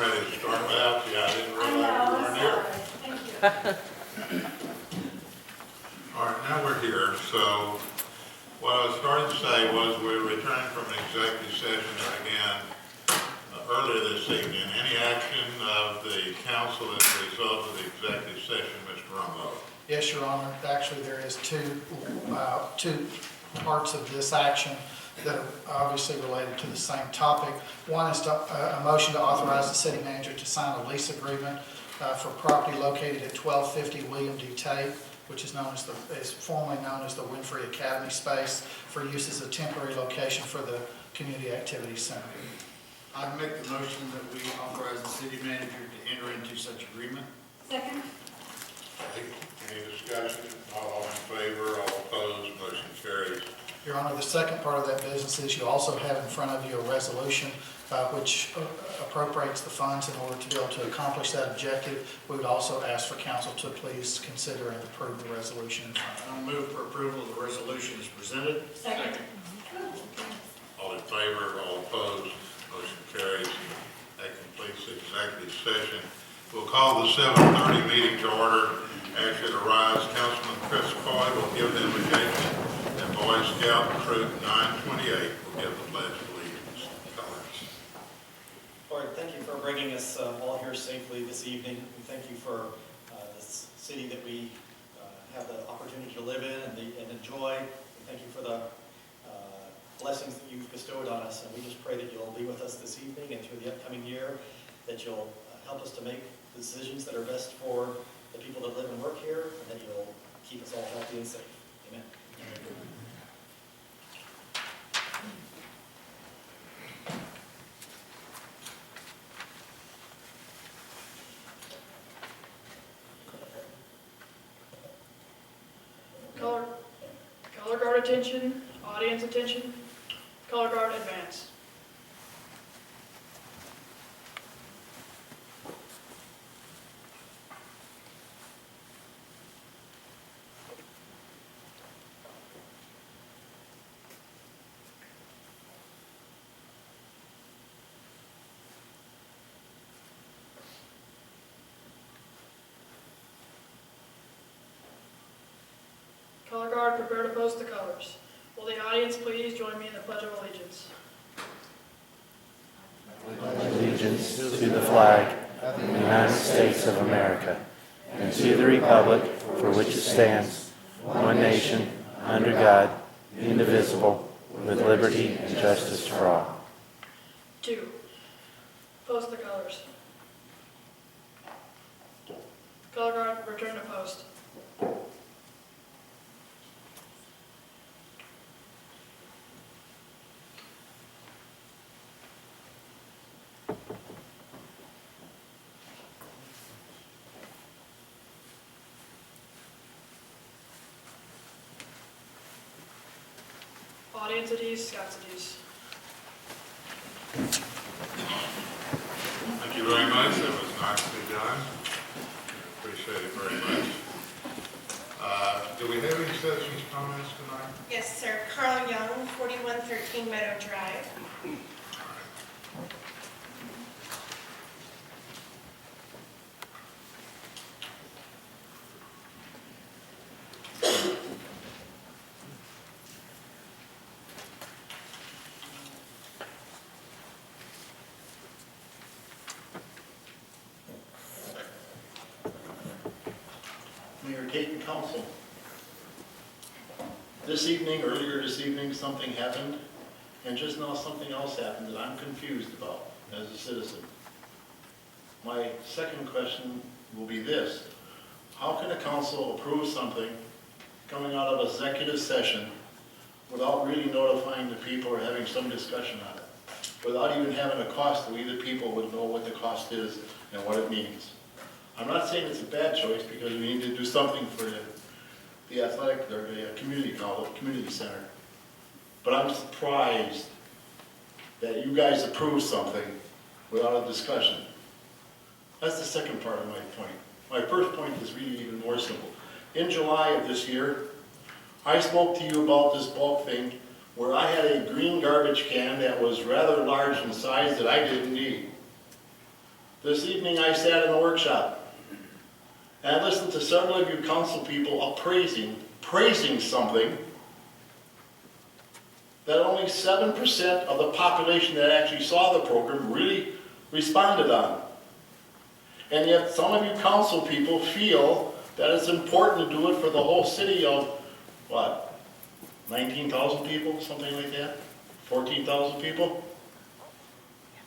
ready to start without you. I didn't realize you weren't here. Thank you. All right, now we're here. So what I was starting to say was we're returning from an executive session again earlier this evening. Any action of the council as a result of the executive session, Mr. Rumlow? Yes, Your Honor. Actually, there is two parts of this action that are obviously related to the same topic. One is a motion to authorize the city manager to sign a lease agreement for property located at 1250 William D. Tate, which is formerly known as the Winfrey Academy space, for use as a temporary location for the Community Activity Center. I'd make the motion that we authorize the city manager to enter into such agreement. Second. Okay. Any discussion? All in favor, all opposed, motion carries. Your Honor, the second part of that business is you also have in front of you a resolution which appropriates the funds in order to be able to accomplish that objective. We would also ask for council to please consider and approve the resolution in front of you. I'll move for approval of the resolution as presented. Second. All in favor, all opposed, motion carries. That completes the executive session. We'll call the 7:30 meeting to order. As it arrives, Councilman Chris Coy will give the invocation, and Boy Scout Troop 928 will give the pledge of allegiance. Colors. Lord, thank you for bringing us all here safely this evening. We thank you for this city that we have the opportunity to live in and enjoy. We thank you for the blessings that you've bestowed on us, and we just pray that you'll be with us this evening and through the upcoming year, that you'll help us to make decisions that are best for the people that live and work here, and that you'll keep us all healthy and safe. Amen. Color guard attention, audience attention, color guard advance. Color guard, prepare to post the colors. Will the audience please join me in the Pledge of Allegiance? Allegiance to the flag of the United States of America and to the republic for which it stands, one nation, under God, indivisible, with liberty and justice for all. 2. Post the colors. Color guard, return to post. Audience at ease, Scots at ease. Thank you very much. That was nicely done. Appreciate it very much. Do we have any citizens' comments tonight? Yes, sir. Carl Young, 4113 Meadow Drive. Mayor Tate and Council. Earlier this evening, something happened, and just now something else happened that I'm confused about as a citizen. My second question will be this: how can a council approve something coming out of executive session without really notifying the people or having some discussion on it? Without even having a cost, that we the people would know what the cost is and what it means. I'm not saying it's a bad choice, because we need to do something for the athletic, or the community college, community center. But I'm surprised that you guys approve something without a discussion. That's the second part of my point. My first point is really even more simple. In July of this year, I spoke to you about this bulk thing where I had a green garbage can that was rather large in size that I didn't need. This evening I sat in a workshop and I listened to several of you council people praising something that only 7% of the population that actually saw the program really responded on. And yet some of you council people feel that it's important to do it for the whole city of, what, 19,000 people, something like that? 14,000 people?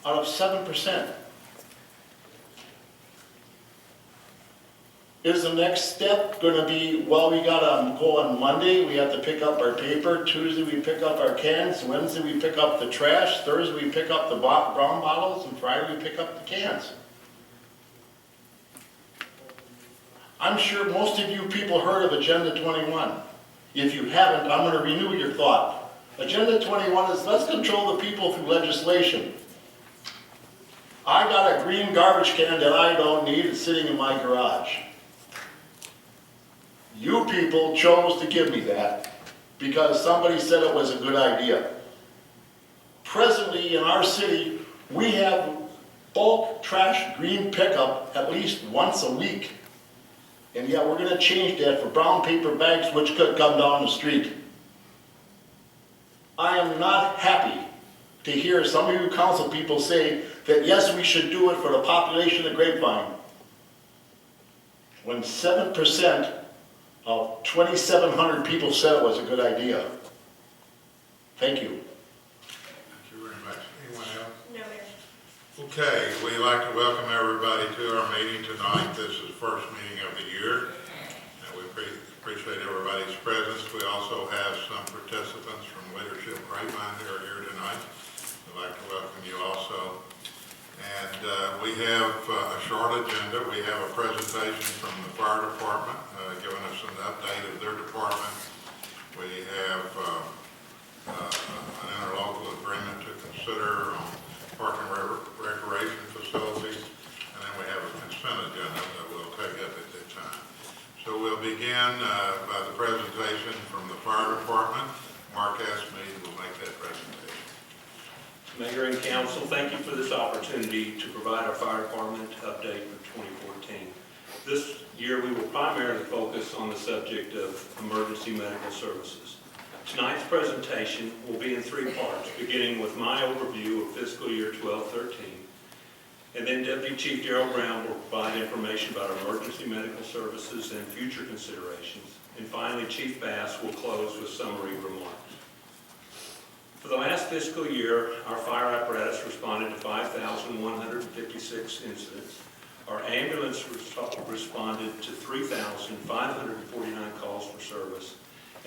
Out of 7%. Is the next step going to be, well, we got to go on Monday, we have to pick up our paper, Tuesday we pick up our cans, Wednesday we pick up the trash, Thursday we pick up the brown bottles, and Friday we pick up the cans? I'm sure most of you people heard of Agenda 21. If you haven't, I'm going to renew your thought. Agenda 21 is let's control the people through legislation. I got a green garbage can that I don't need, it's sitting in my garage. You people chose to give me that because somebody said it was a good idea. Presently in our city, we have bulk trash green pickup at least once a week. And yet we're going to change that for brown paper bags which could come down the street. I am not happy to hear some of you council people say that yes, we should do it for the population of Grapevine. When 7% of 2,700 people said it was a good idea. Thank you. Thank you very much. Anyone else? No, Mayor. Okay, we'd like to welcome everybody to our meeting tonight. This is the first meeting of the year, and we appreciate everybody's presence. We also have some participants from Leadership Grapevine who are here tonight. We'd like to welcome you also. And we have a short agenda. We have a presentation from the fire department giving us an update of their department. We have an interlocal agreement to consider on park and recreation facilities, and then we have a consent agenda that we'll take up at that time. So we'll begin by the presentation from the fire department. Mark Asmead will make that presentation. Mayor and Council, thank you for this opportunity to provide our fire department update for 2014. This year we will primarily focus on the subject of emergency medical services. Tonight's presentation will be in three parts, beginning with my overview of fiscal year 12-13, and then Deputy Chief Darrell Brown will provide information about emergency medical services and future considerations, and finally Chief Bass will close with summary remarks. For the last fiscal year, our fire apparatus responded to 5,156 incidents. Our ambulance responded to 3,549 calls for service.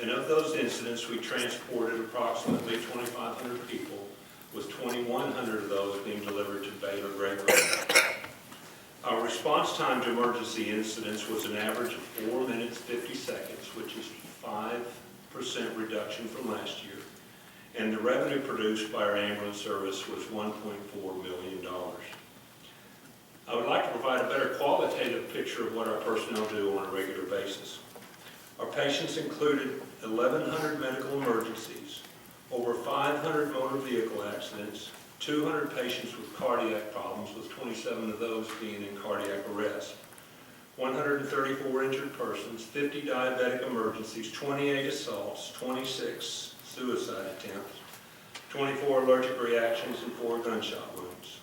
And of those incidents, we transported approximately 2,500 people, with 2,100 of those being delivered to Baylor Grapevine. Our response time to emergency incidents was an average of 4 minutes 50 seconds, which is 5% reduction from last year. And the revenue produced by our ambulance service was $1.4 million. I would like to provide a better qualitative picture of what our personnel do on a regular basis. Our patients included 1,100 medical emergencies, over 500 motor vehicle accidents, 200 patients with cardiac problems, with 27 of those being in cardiac arrest, 134 injured persons, 50 diabetic emergencies, 28 assaults, 26 suicide attempts, 24 allergic reactions, and 4 gunshot wounds.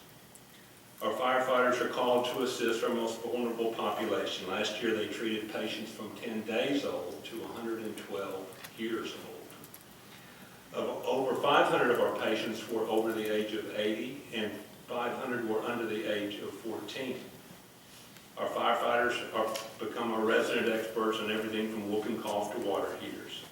Our firefighters are called to assist our most vulnerable population. Last year they treated patients from 10 days old to 112 years old. Over 500 of our patients were over the age of 80 and 500 were under the age of 14. Our firefighters become our resident experts on everything from whooping cough to water heaters.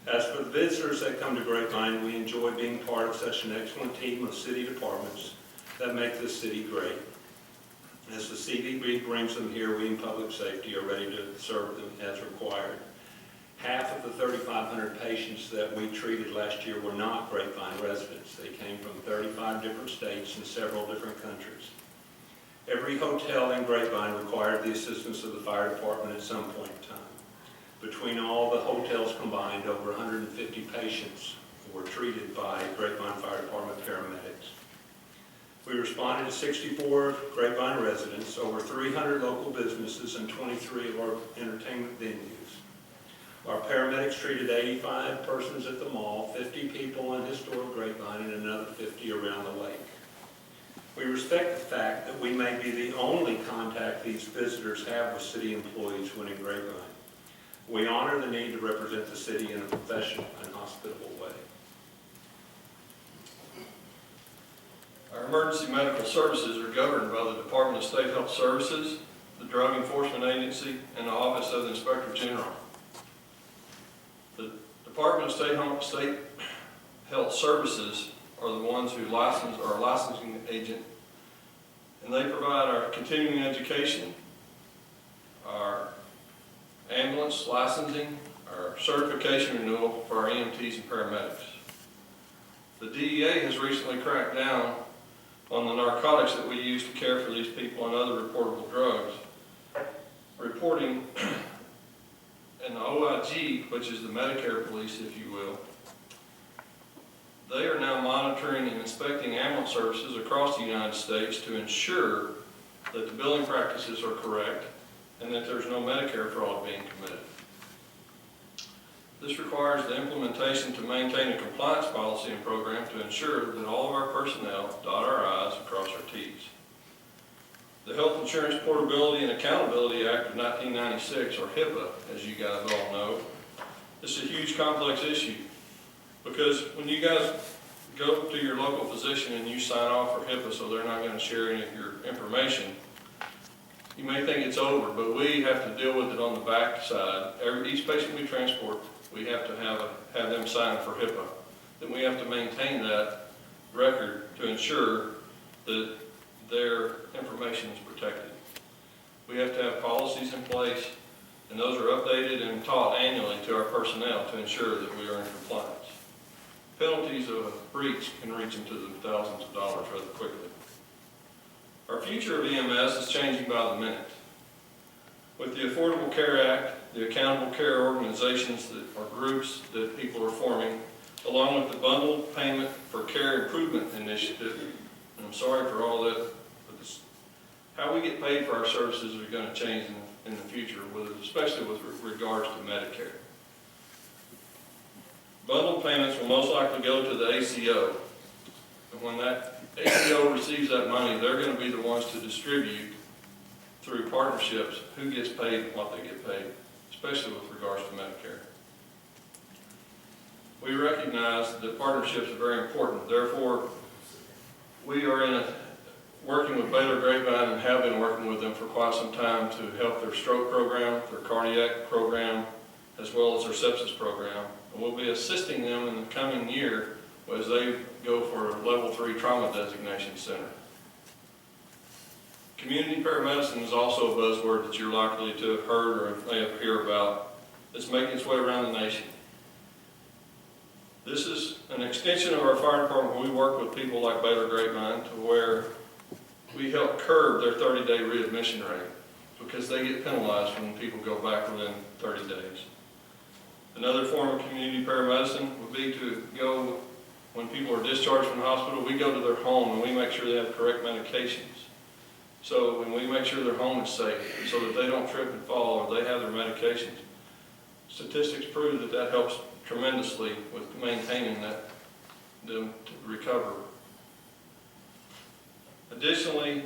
As for the visitors that come to Grapevine, we enjoy being part of such an excellent team of city departments that make this city great. As the CDB brings them here, we in public safety are ready to serve them as required. Half of the 3,500 patients that we treated last year were not Grapevine residents. They came from 35 different states and several different countries. Every hotel in Grapevine required the assistance of the fire department at some point in time. Between all the hotels combined, over 150 patients were treated by Grapevine Fire Department paramedics. We responded to 64 Grapevine residents, over 300 local businesses, and 23 of our entertainment venues. Our paramedics treated 85 persons at the mall, 50 people in historic Grapevine, and another 50 around the lake. We respect the fact that we may be the only contact these visitors have with city employees when in Grapevine. We honor the need to represent the city in a professional and hospitable way. Our emergency medical services are governed by the Department of State Health Services, the Drug Enforcement Agency, and the Office of the Inspector General. The Department of State Health Services are the ones who license our licensing agent, and they provide our continuing education, our ambulance licensing, our certification renewal for our EMTs and paramedics. The DEA has recently cracked down on the narcotics that we use to care for these people and other reportable drugs. Reporting in the OIG, which is the Medicare police, if you will, they are now monitoring and inspecting ambulance services across the United States to ensure that the billing practices are correct and that there's no Medicare fraud being committed. This requires the implementation to maintain a compliance policy and program to ensure that all of our personnel dot our I's and cross our T's. The Health Insurance Portability and Accountability Act of 1996, or HIPAA, as you guys all know, this is a huge complex issue because when you guys go to your local physician and you sign off for HIPAA so they're not going to share any of your information, you may think it's over, but we have to deal with it on the back side. Each patient we transport, we have to have them sign for HIPAA. Then we have to maintain that record to ensure that their information is protected. We have to have policies in place, and those are updated and taught annually to our personnel to ensure that we are in compliance. Penalties of a breach can reach into the thousands of dollars rather quickly. Our future of EMS is changing by the minute. With the Affordable Care Act, the accountable care organizations that are groups that people are forming, along with the bundled payment for care improvement initiative, and I'm sorry for all that, but how we get paid for our services are going to change in the future, especially with regards to Medicare. Bundled payments will most likely go to the ACO, and when that ACO receives that money, they're going to be the ones to distribute through partnerships who gets paid and what they get paid, especially with regards to Medicare. We recognize that partnerships are very important. Therefore, we are working with Baylor Grapevine and have been working with them for quite some time to help their stroke program, their cardiac program, as well as their sepsis program. And we'll be assisting them in the coming year as they go for a level 3 trauma designation center. Community paramedicine is also a buzzword that you're likely to have heard or may have heard about. It's making its way around the nation. This is an extension of our fire department where we work with people like Baylor Grapevine to where we help curb their 30-day readmission rate because they get penalized when people go back within 30 days. Another form of community paramedicine would be to go, when people are discharged from the hospital, we go to their home and we make sure they have correct medications. So when we make sure their home is safe so that they don't trip and fall or they have their medications, statistics prove that that helps tremendously with maintaining them to recover. Additionally,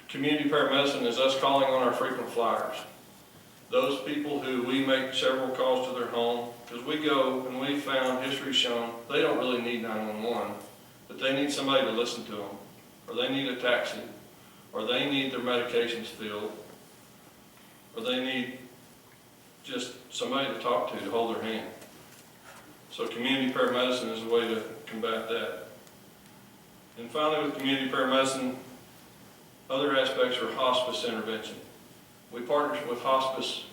community paramedicine is us calling on our frequent flyers. Those people who we make several calls to their home, because we go and we found history shown they don't really need 911, but they need somebody to listen to them, or they need a taxi, or they need their medications filled, or they need just somebody to talk to hold their hand. So community paramedicine is a way to combat that. And finally, with community paramedicine, other aspects are hospice intervention. We partner with hospice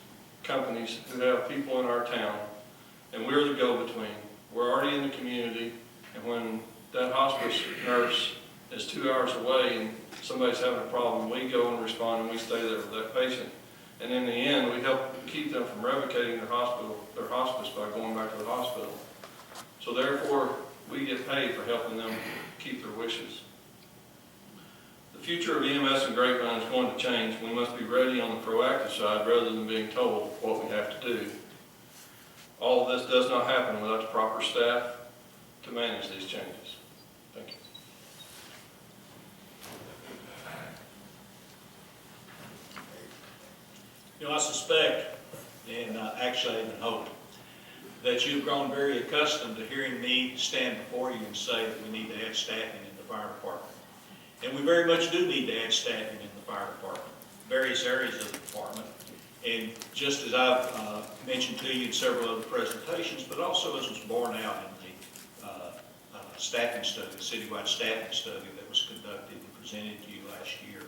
companies who have people in our town, and we're the go-between. We're already in the community, and when that hospice nurse is 2 hours away and somebody's having a problem, we go and respond and we stay there with that patient. And in the end, we help keep them from revocating their hospice by going back to the hospital. So therefore, we get paid for helping them keep their wishes. The future of EMS and Grapevine is going to change. We must be ready on the proactive side rather than being told what we have to do. All of this does not happen without the proper staff to manage these changes. Thank you. You know, I suspect, and actually I even hope, that you've grown very accustomed to hearing me stand before you and say that we need to add staffing in the fire department. And we very much do need to add staffing in the fire department, various areas of the department. And just as I've mentioned to you in several other presentations, but also as was borne out in the staffing study, the citywide staffing study that was conducted and presented to you last year.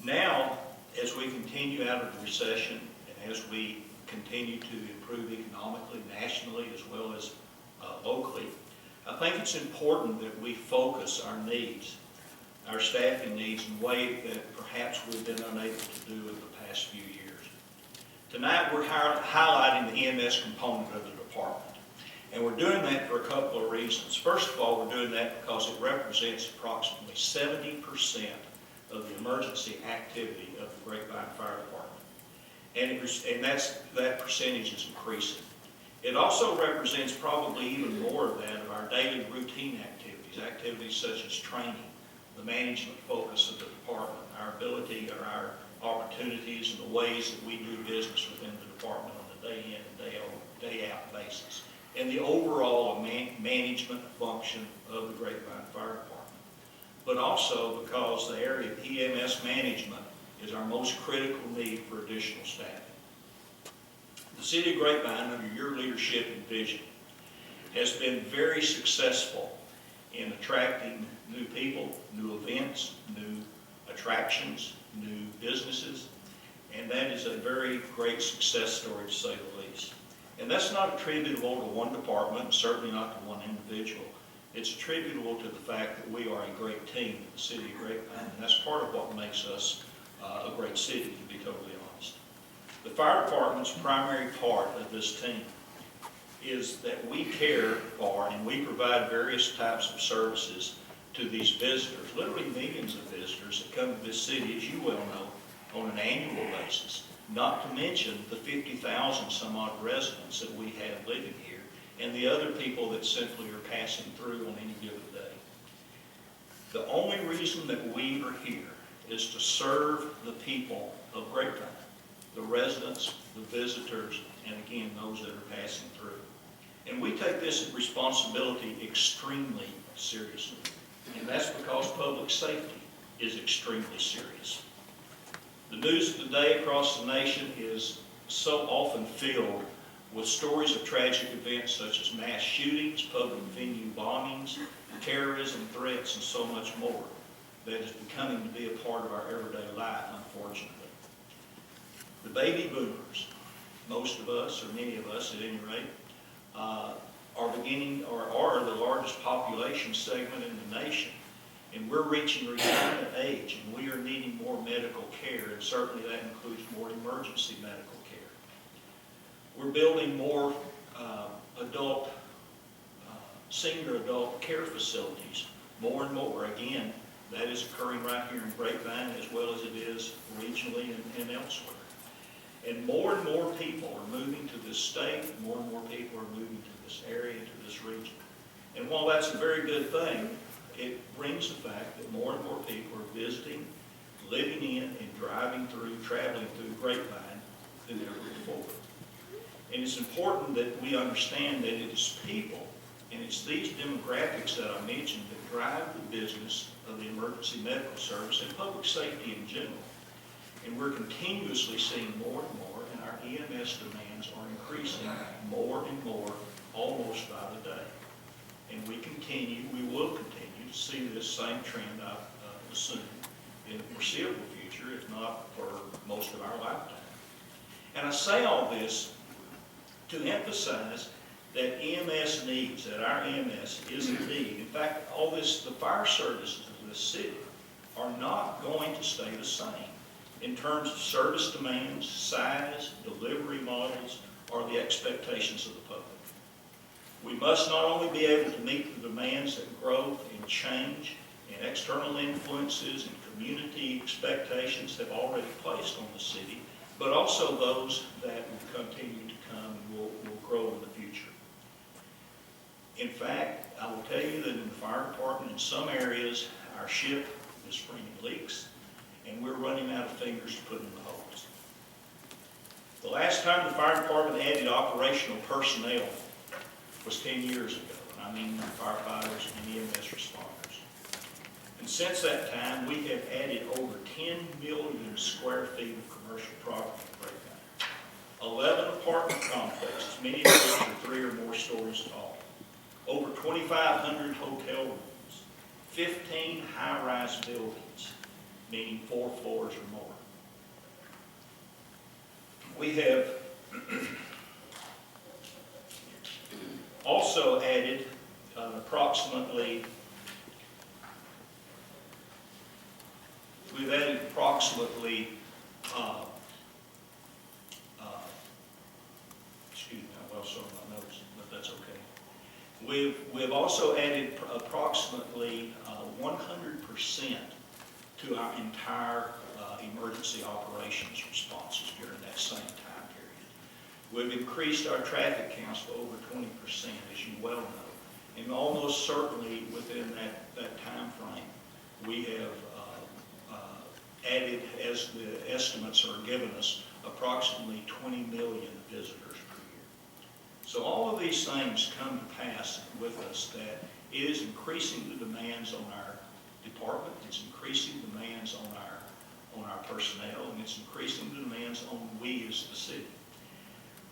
Now, as we continue out of the recession and as we continue to improve economically, nationally, as well as locally, I think it's important that we focus our needs, our staffing needs, in a way that perhaps we've been unable to do in the past few years. Tonight we're highlighting the EMS component of the department. And we're doing that for a couple of reasons. First of all, we're doing that because it represents approximately 70% of the emergency activity of the Grapevine Fire Department. And that percentage is increasing. It also represents probably even more of that of our daily routine activities such as training, the management focus of the department, our ability or our opportunities and the ways that we do business within the department on a day in and day out basis, and the overall management function of the Grapevine Fire Department. But also because the area of EMS management is our most critical need for additional staffing. The City of Grapevine, under your leadership and vision, has been very successful in attracting new people, new events, new attractions, new businesses, and that is a very great success story to say the least. And that's not attributable to one department, and certainly not to one individual. It's attributable to the fact that we are a great team at the City of Grapevine, and that's part of what makes us a great city, to be totally honest. The fire department's primary part of this team is that we care for and we provide various types of services to these visitors, literally millions of visitors that come to this city, as you well know, on an annual basis, not to mention the 50,000 some odd residents that we have living here and the other people that simply are passing through on any given day. The only reason that we are here is to serve the people of Grapevine, the residents, the visitors, and again, those that are passing through. And we take this responsibility extremely seriously. And that's because public safety is extremely serious. The news of the day across the nation is so often filled with stories of tragic events such as mass shootings, public venue bombings, terrorism threats, and so much more that is becoming to be a part of our everyday life, unfortunately. The baby boomers, most of us, or many of us at any rate, are the largest population segment in the nation. And we're reaching retirement age, and we are needing more medical care, and certainly that includes more emergency medical care. We're building more senior adult care facilities, more and more. Again, that is occurring right here in Grapevine as well as it is regionally and elsewhere. And more people are moving to this state, more and more people are moving to this area, to this region. And while that's a very good thing, it brings the fact that more and more people are visiting, living in, and driving through, traveling through Grapevine than ever before. And it's important that we understand that it is people, and it's these demographics that I mentioned that drive the business of the emergency medical service and public safety in general. And we're continuously seeing more and more, and our EMS demands are increasing more and more, almost by the day. And we will continue to see this same trend, I assume, in the foreseeable future, if not for most of our lifetime. And I say all this to emphasize that EMS needs, that our EMS is a need. In fact, the fire services of this city are not going to stay the same in terms of service demands, size, delivery models, or the expectations of the public. We must not only be able to meet the demands that growth and change and external influences and community expectations have already placed on the city, but also those that will continue to come and will grow in the future. In fact, I will tell you that in the fire department, in some areas, our ship is springing leaks, and we're running out of fingers to put in the holes. The last time the fire department added operational personnel was 10 years ago, and I mean firefighters and EMS responders. And since that time, we have added over 10 million square feet of commercial property in Grapevine. 11 apartment complexes, many of which are 3 or more stories tall. Over 2,500 hotel rooms, 15 high-rise buildings, meaning 4 floors or more. We have also added approximately 100% to our entire emergency operations responses during that same time period. We've increased our traffic counts to over 20%, as you well know, and almost certainly within that time frame, we have added, as the estimates are given us, approximately 20 million visitors per year. So all of these things come to pass with us that it is increasing the demands on our department, it's increasing demands on our personnel, and it's increasing the demands on we as the city.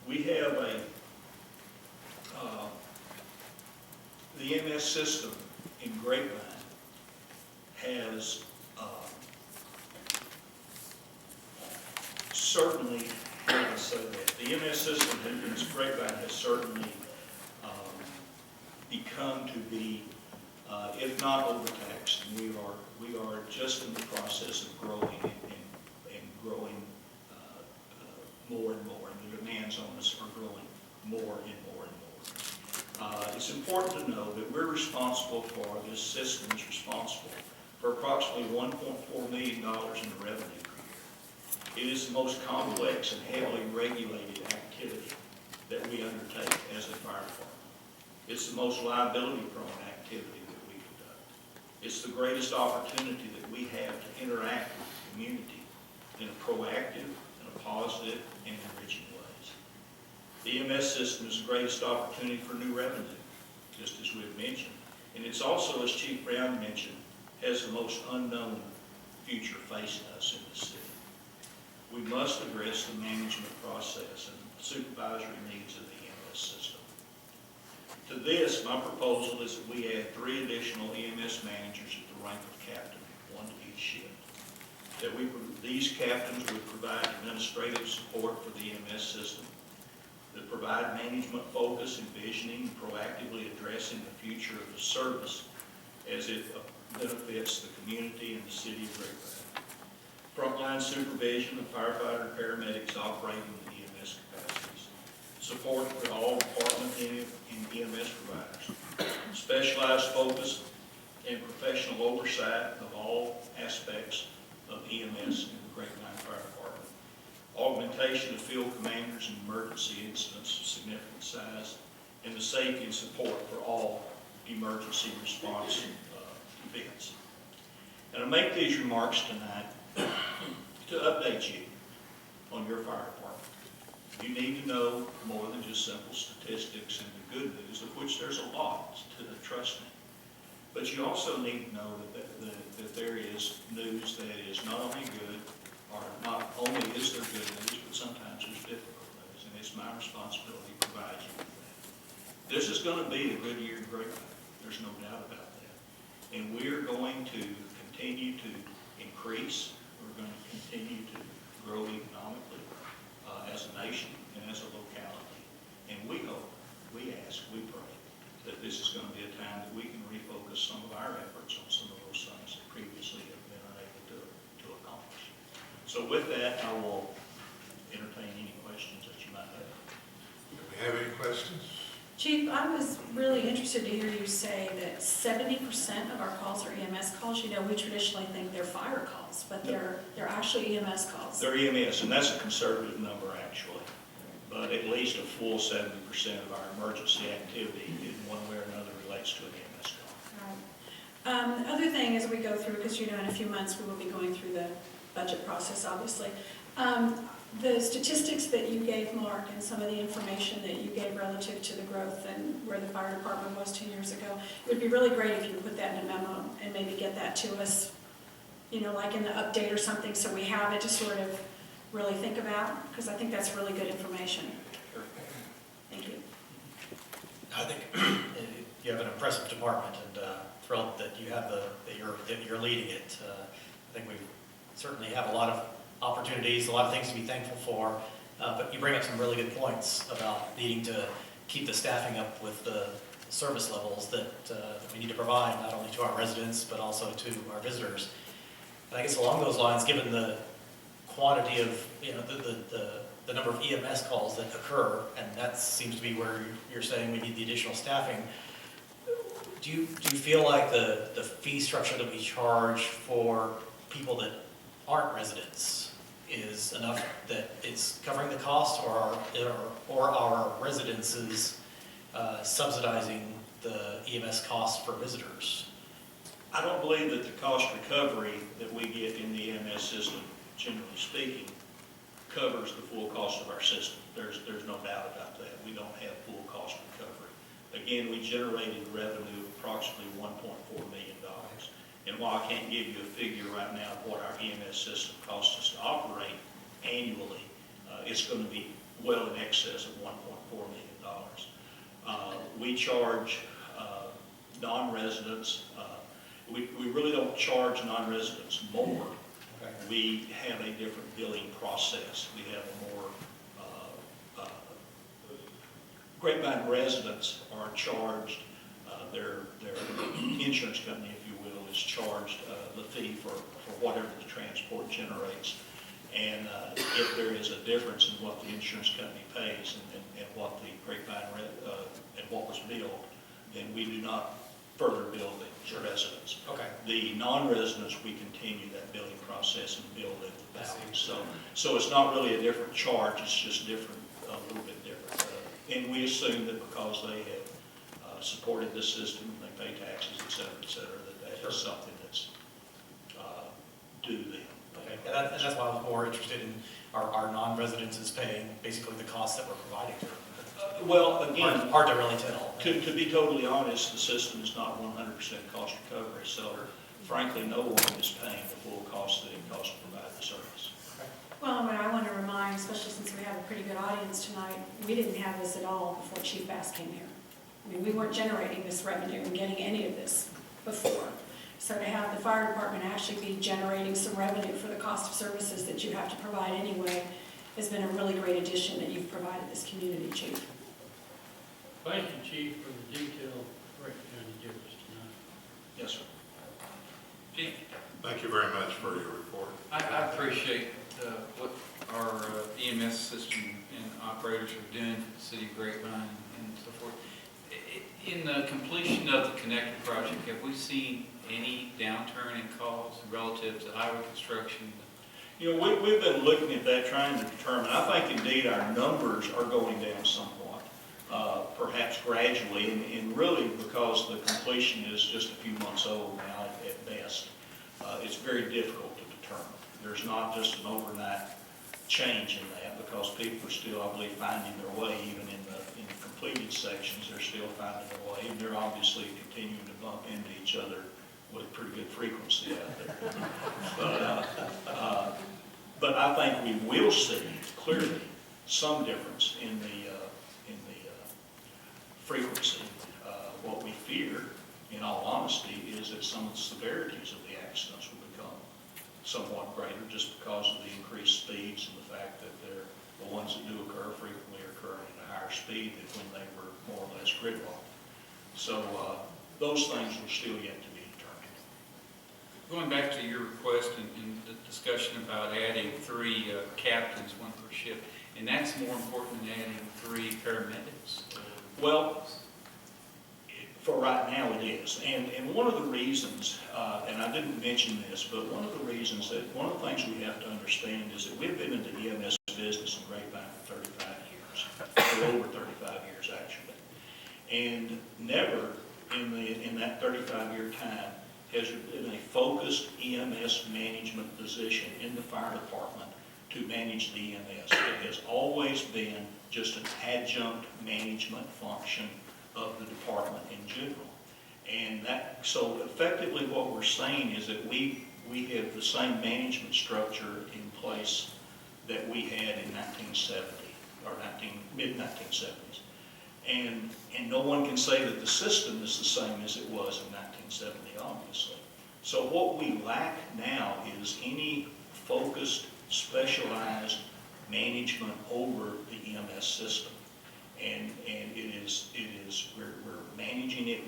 We have the MS system in Grapevine has certainly, how do I say that? The MS system in Grapevine has certainly become to be, if not overtaxed, and we are just in the process of growing and growing more and more, and the demands on us are growing more and more and more. It's important to know that we're responsible for, this system is responsible for approximately $1.4 million in revenue per year. It is the most complex and heavily regulated activity that we undertake as a fire department. It's the most liability-prone activity that we conduct. It's the greatest opportunity that we have to interact with the community in a proactive, in a positive, and enriching ways. The EMS system is the greatest opportunity for new revenue, just as we have mentioned. And it's also, as Chief Brown mentioned, has the most unknown future facing us in the city. We must address the management process and supervisory needs of the EMS system. To this, my proposal is that we add 3 additional EMS managers at the rank of captain, 1 to each shift. That these captains would provide administrative support for the EMS system, that provide management focus, envisioning, and proactively addressing the future of the service as it benefits the community and the city of Grapevine. Frontline supervision of firefighter and paramedics operating in EMS capacities. Support for all department and EMS providers. Specialized focus and professional oversight of all aspects of EMS in the Grapevine Fire Department. Augmentation of field commanders in emergency incidents of significant size, and the safety and support for all emergency response events. And I make these remarks tonight to update you on your fire department. You need to know more than just simple statistics and the good news, of which there's a lot, trust me. But you also need to know that there is news that is not only good, or not only is there good news, but sometimes there's difficult news, and it's my responsibility to provide you with that. This is going to be a good year in Grapevine. There's no doubt about that. And we're going to continue to increase. We're going to continue to grow economically as a nation and as a locality. And we hope, we ask, we pray that this is going to be a time that we can refocus some of our efforts on some of those things that previously have been unable to accomplish. So with that, I will entertain any questions that you might have. Do we have any questions? Chief, I was really interested to hear you say that 70% of our calls are EMS calls. You know, we traditionally think they're fire calls, but they're actually EMS calls. They're EMS, and that's a conservative number, actually. But at least a full 70% of our emergency activity in one way or another relates to an EMS call. Right. The other thing as we go through, because you know in a few months we will be going through the budget process, obviously. The statistics that you gave, Mark, and some of the information that you gave relative to the growth and where the fire department was 2 years ago, it would be really great if you would put that in a memo and maybe get that to us, you know, like in the update or something, so we have it to sort of really think about, because I think that's really good information. Thank you. I think you have an impressive department, and thrilled that you have that you're leading it. I think we certainly have a lot of opportunities, a lot of things to be thankful for, but you bring up some really good points about needing to keep the staffing up with the service levels that we need to provide, not only to our residents, but also to our visitors. And I guess along those lines, given the quantity of, you know, the number of EMS calls that occur, and that seems to be where you're saying we need the additional staffing, do you feel like the fee structure that we charge for people that aren't residents is enough that it's covering the cost, or are residences subsidizing the EMS costs for visitors? I don't believe that the cost recovery that we get in the EMS system, generally speaking, covers the full cost of our system. There's no doubt about that. We don't have full cost recovery. Again, we generated revenue of approximately $1.4 million. And while I can't give you a figure right now of what our EMS system costs us to operate annually, it's going to be well in excess of $1.4 million. We charge non-residents, we really don't charge non-residents more. Okay. We have a different billing process. We have a more, Grapevine residents are charged, their insurance company, if you will, is charged the fee for whatever the transport generates. And if there is a difference in what the insurance company pays and what the Grapevine and what was billed, then we do not further bill the residents. Okay. The non-residents, we continue that billing process and bill them the balance. So it's not really a different charge, it's just different, a little bit different. And we assume that because they have supported this system, they pay taxes, et cetera, that is something that's due to them. Okay. And that's why I was more interested in our non-residents is paying basically the costs that we're providing to them. Well, again, hard to really tell. To be totally honest, the system is not 100% cost recovery, so frankly, no one is paying the full cost that it costs to provide the service. Well, and what I want to remind, especially since we have a pretty good audience tonight, we didn't have this at all before Chief Bass came here. I mean, we weren't generating this revenue and getting any of this before. So to have the fire department actually be generating some revenue for the cost of services that you have to provide anyway has been a really great addition that you've provided this community, Chief. Thank you, Chief, for the detailed breakdown you gave us tonight. Yes, sir. Chief, Thank you very much for your report. I appreciate what our EMS system and operators are doing for the city of Grapevine and so forth. In the completion of the Connector project, have we seen any downturn in calls relative to highway construction? You know, we've been looking at that, trying to determine. I think indeed our numbers are going down somewhat, perhaps gradually, and really because the completion is just a few months old now at best. It's very difficult to determine. There's not just an overnight change in that because people are still, I believe, finding their way even in the completed sections. They're still finding their way, and they're obviously continuing to bump into each other with pretty good frequency out there. But I think we will see clearly some difference in the frequency. What we fear, in all honesty, is that some of the severities of the accidents will become somewhat greater just because of the increased speeds and the fact that the ones that do occur frequently are occurring at a higher speed than when they were more or less gridlocked. So those things are still yet to be determined. Going back to your request and the discussion about adding 3 captains, 1 per ship, and that's more important than adding 3 paramedics. Well, for right now it is. And one of the reasons, and I didn't mention this, but one of the reasons that, one of the things we have to understand is that we've been in the EMS business in Grapevine for 35 years, or over 35 years actually. And never in that 35-year time has there been a focused EMS management position in the fire department to manage the EMS. It has always been just an adjunct management function of the department in general. And that, so effectively what we're saying is that we have the same management structure in place that we had in 1970, or mid-1970s. And no one can say that the system is the same as it was in 1970, obviously. So what we lack now is any focused, specialized management over the EMS system. And we're managing it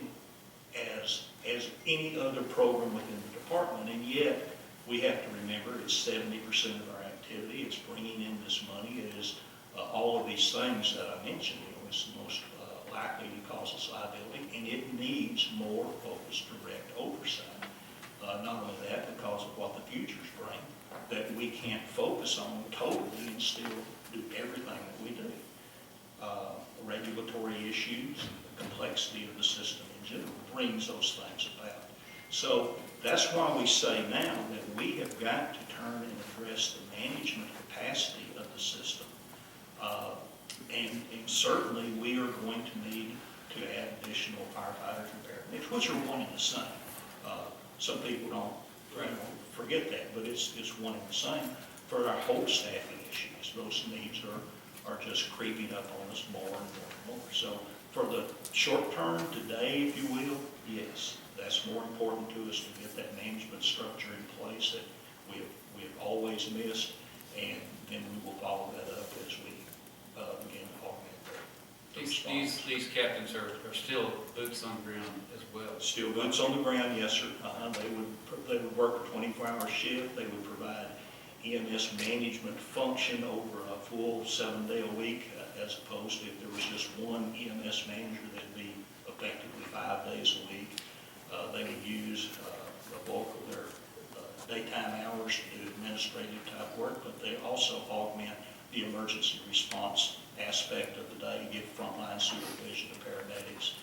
as any other program within the department, and yet we have to remember it's 70% of our activity. It's bringing in this money. It is all of these things that I mentioned. It's the most likely to cause us liability, and it needs more focused, direct oversight. Not only that, because of what the futures bring, that we can't focus on totally and still do everything that we do. Regulatory issues, the complexity of the system in general brings those things about. So that's why we say now that we have got to turn and address the management capacity of the system. And certainly we are going to need to add additional firefighters and paramedics, which are one and the same. Some people don't forget that, but it's one and the same. For our whole staffing issues, those needs are just creeping up on us more and more and more. So for the short term, today, if you will, yes, that's more important to us to get that management structure in place that we have always missed, and then we will follow that up as we begin to augment the These captains are still boots on the ground as well. Still boots on the ground, yes, sir. They would work a 24-hour shift. They would provide EMS management function over a full 7-day-a-week, as opposed to if there was just one EMS manager, that'd be effectively 5 days a week. They would use the bulk of their daytime hours to do administrative type work, but they also augment the emergency response aspect of the day, give frontline supervision to paramedics,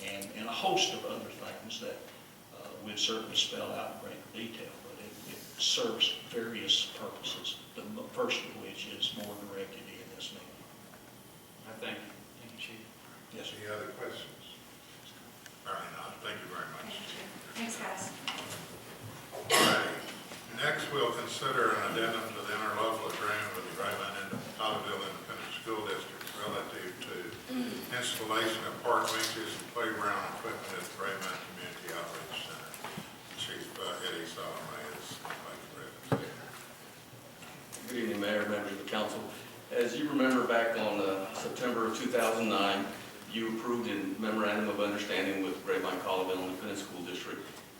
and a host of other things that we'd certainly spell out in greater detail, but it serves various purposes, the first of which is more directed in this meeting. I thank you. Thank you, Chief. Yes, sir. Any other questions? Apparently not. Thank you very much. Thanks, guys. All right. Next, we'll consider an addendum to the interlocal agreement with the Grapevine Independent School District relative to installation of park benches and playground equipment at the Grapevine Community Outreach Center. Chief Eddie Solomon is like the representative. Good evening, Mayor, members of the council. As you remember, back on September of 2009, you approved a memorandum of understanding with Grapevine Colorado Independent School District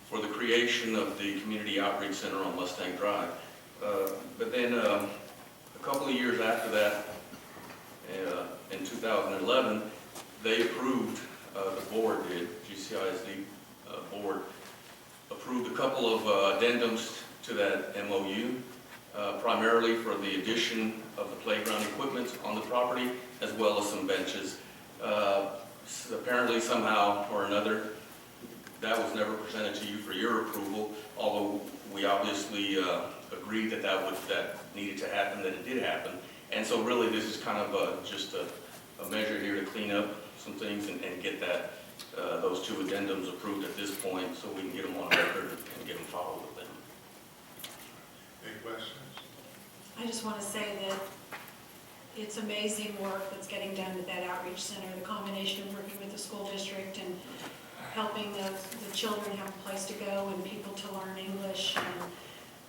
for the creation of the Community Outreach Center on Mustang Drive. But then a couple of years after that, in 2011, they approved, the board did, GCISD board, approved a couple of addendums to that MOU, primarily for the addition of the playground equipment on the property, as well as some benches. Apparently, somehow or another, that was never presented to you for your approval, although we obviously agreed that that needed to happen, that it did happen. And so really this is kind of just a measure here to clean up some things and get that those two addendums approved at this point so we can get them on record and get them followed with them. Any questions? I just want to say that it's amazing work that's getting done at that outreach center, the combination of working with the school district and helping the children have a place to go and people to learn English. And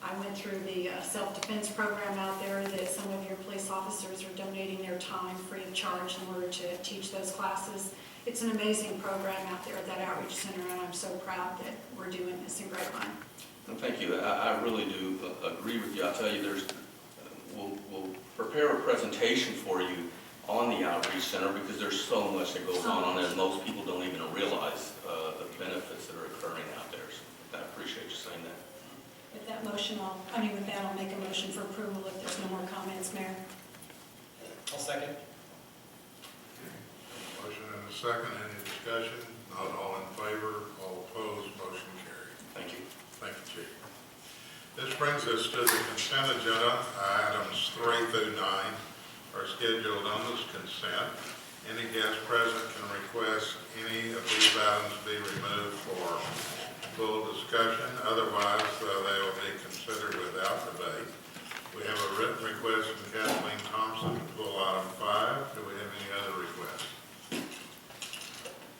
I went through the self-defense program out there that some of your police officers are donating their time free of charge in order to teach those classes. It's an amazing program out there at that outreach center, and I'm so proud that we're doing this in Grapevine. Well, thank you. I really do agree with you. I'll tell you, we'll prepare a presentation for you on the outreach center because there's so much that goes on there. Most people don't even realize the benefits that are occurring out there. So I appreciate you saying that. With that motion, with that, I'll make a motion for approval if there's no more comments, Mayor. I'll second. Motion and a second, any discussion? Not all in favor, all opposed, motion carried. Thank you. Thank you, Chief. This brings us to the consent agenda. Items 3 through 9 are scheduled on this consent. Any guest present can request any of these items be removed for full discussion. Otherwise, they will be considered without debate. We have a written request from Kathleen Thompson to pull item 5. Do we have any other requests?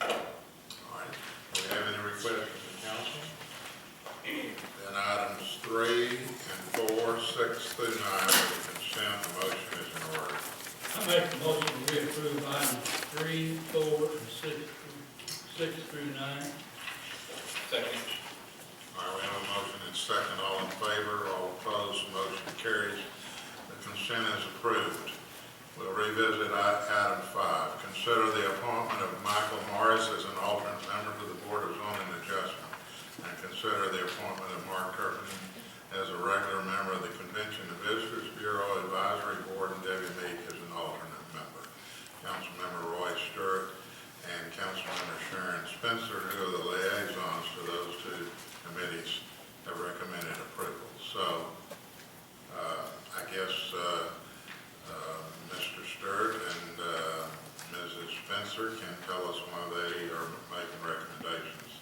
All right. Do we have any requests from the council? Then items 3 and 4, 6 through 9 are the consent. The motion is in order. I make the motion to reapprove items 3, 4, and 6 through 9. Second. All right, we have a motion and second. All in favor, all opposed, motion carries. The consent is approved. We'll revisit item 5. Consider the appointment of Michael Morris as an alternate member to the Board of Zoning Adjustment, and consider the appointment of Mark Turpin as a regular member of the Convention and Visitors Bureau Advisory Board, and Debbie Meek as an alternate member. Councilmember Roy Stewart and Councilmember Sharon Spencer, who are the liaisons to those two committees, have recommended approval. So, I guess Mr. Stewart and Mrs. Spencer can tell us why they are making recommendations.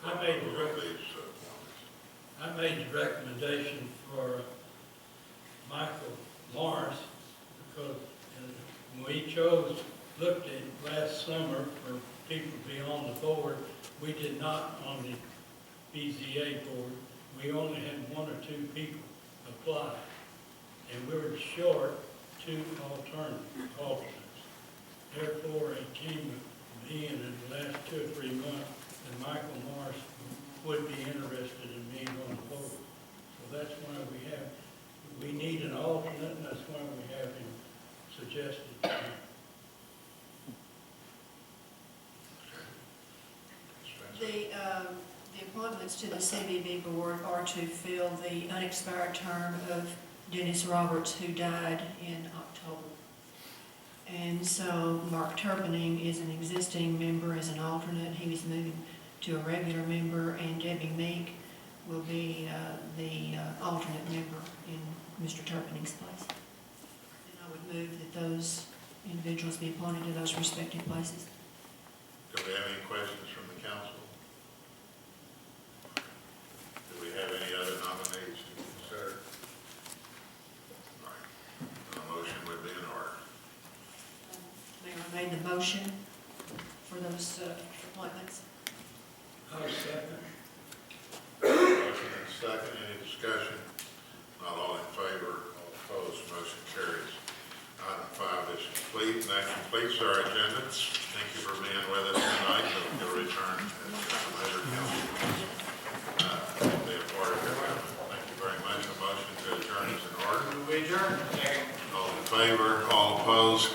I made the these appointments. I made the recommendation for Michael Morris because when we looked at last summer for people to be on the board, we did not on the BZA board. We only had 1 or 2 people apply, and we were short 2 alternates. Therefore, it came to me in the last 2 or 3 months that Michael Morris would be interested in being on the board. So that's why we need an alternate, and that's why we have him suggested. The appointments to the CBB board are to fill the unexpired term of Dennis Roberts, who died in October. And so Mark Turpin is an existing member as an alternate. He was moving to a regular member, and Debbie Meek will be the alternate member in Mr. Turpin's place. And I would move that those individuals be appointed to those respective places. Do we have any questions from the council? Do we have any other nominees to consider? All right. A motion would be in order. Mayor, I made the motion for those appointments. I'll second. Motion and second. Any discussion? Not all in favor, all opposed, motion carries. Item 5 is complete, and that completes our agenda. Thank you for being with us tonight. You'll return at a later council meeting. Be a part of your government. Thank you very much. A motion to adjourn is in order. We adjourn. All in favor, all opposed,